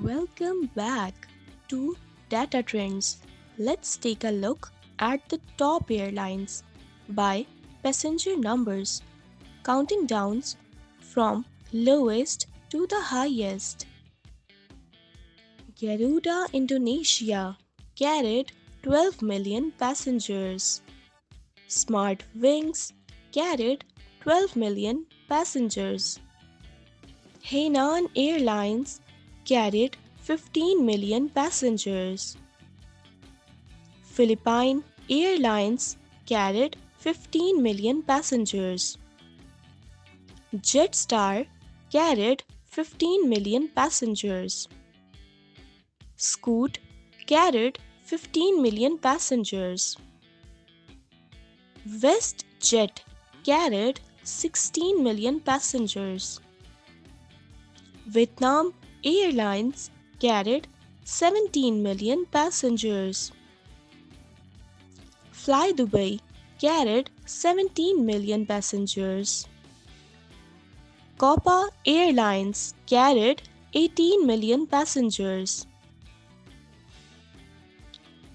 Welcome back to Data Trends. Let's take a look at the top airlines by passenger numbers, counting down from lowest to the highest. Garuda Indonesia carried 12 million passengers. Smart Wings carried 12 million passengers. Hainan Airlines carried 15 million passengers. Philippine Airlines carried 15 million passengers. Jetstar carried 15 million passengers. Scoot carried 15 million passengers. WestJet carried 16 million passengers. Vietnam Airlines carried 17 million passengers. Fly Dubai carried 17 million passengers. Copa Airlines carried 18 million passengers.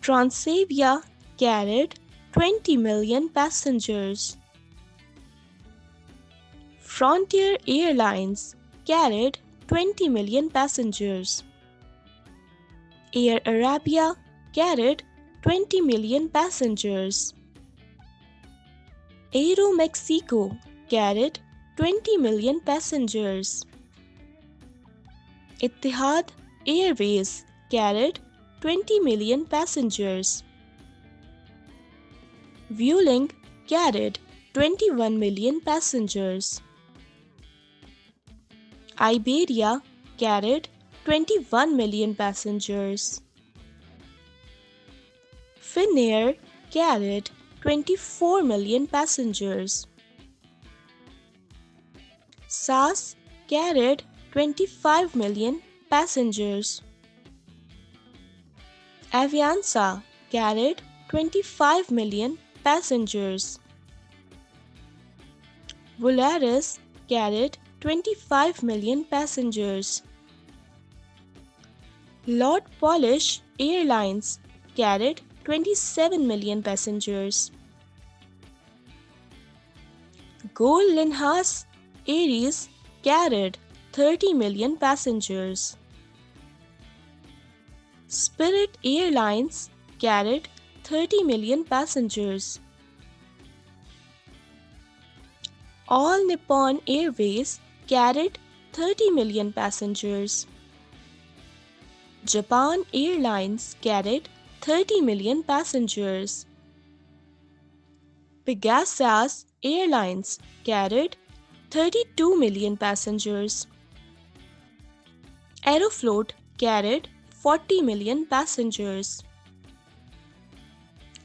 Transavia carried 20 million passengers. Frontier Airlines carried 20 million passengers. Air Arabia carried 20 million passengers. Aeromexico carried 20 million passengers. Etihad Airways carried 20 million passengers. Vueling carried 21 million passengers. Iberia carried 21 million passengers. Finnair carried 24 million passengers. SAS carried 25 million passengers. Avianca carried 25 million passengers. Volaris carried 25 million passengers. Lord Polish Airlines carried 27 million passengers. Gol Linhas Airways carried 30 million passengers. Spirit Airlines carried 30 million passengers. All Nippon Airways carried 30 million passengers. Japan Airlines carried 30 million passengers. Pegasus Airlines carried 32 million passengers. Aeroflot carried 40 million passengers.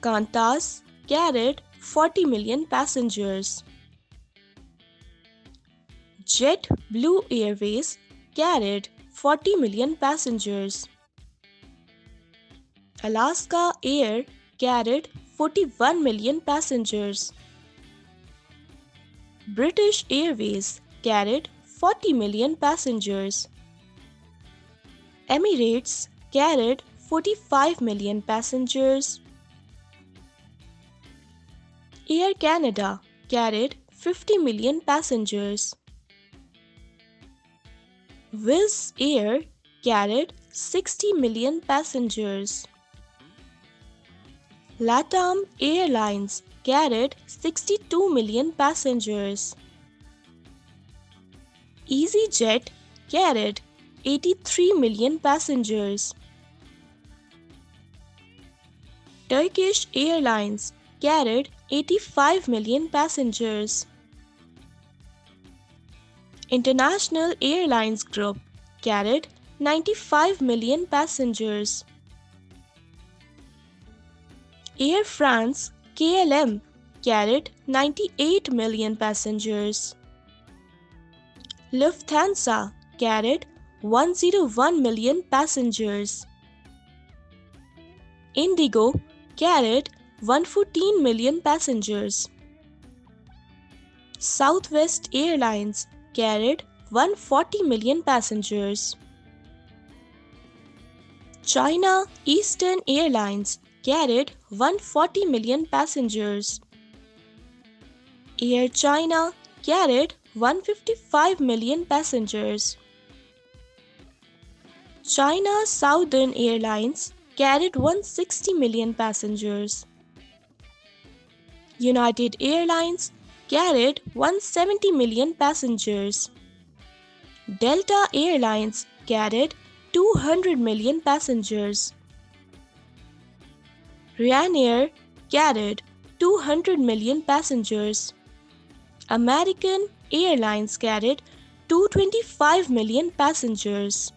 Qantas carried 40 million passengers. JetBlue Airways carried 40 million passengers. Alaska Air carried 41 million passengers. British Airways carried 40 million passengers. Emirates carried 45 million passengers. Air Canada carried 50 million passengers. Wizz Air carried 60 million passengers. LATAM Airlines carried 62 million passengers. EasyJet carried 83 million passengers. Turkish Airlines carried 85 million passengers. International Airlines Group carried 95 million passengers. Air France KLM carried 98 million passengers. Lufthansa carried 101 million passengers. Indigo carried 114 million passengers. Southwest Airlines carried 140 million passengers. China Eastern Airlines carried 140 million passengers. Air China carried 155 million passengers. China Southern Airlines carried 160 million passengers. United Airlines carried 170 million passengers. Delta Airlines carried 200 million passengers. Ryanair carried 200 million passengers. American Airlines carried 225 million passengers.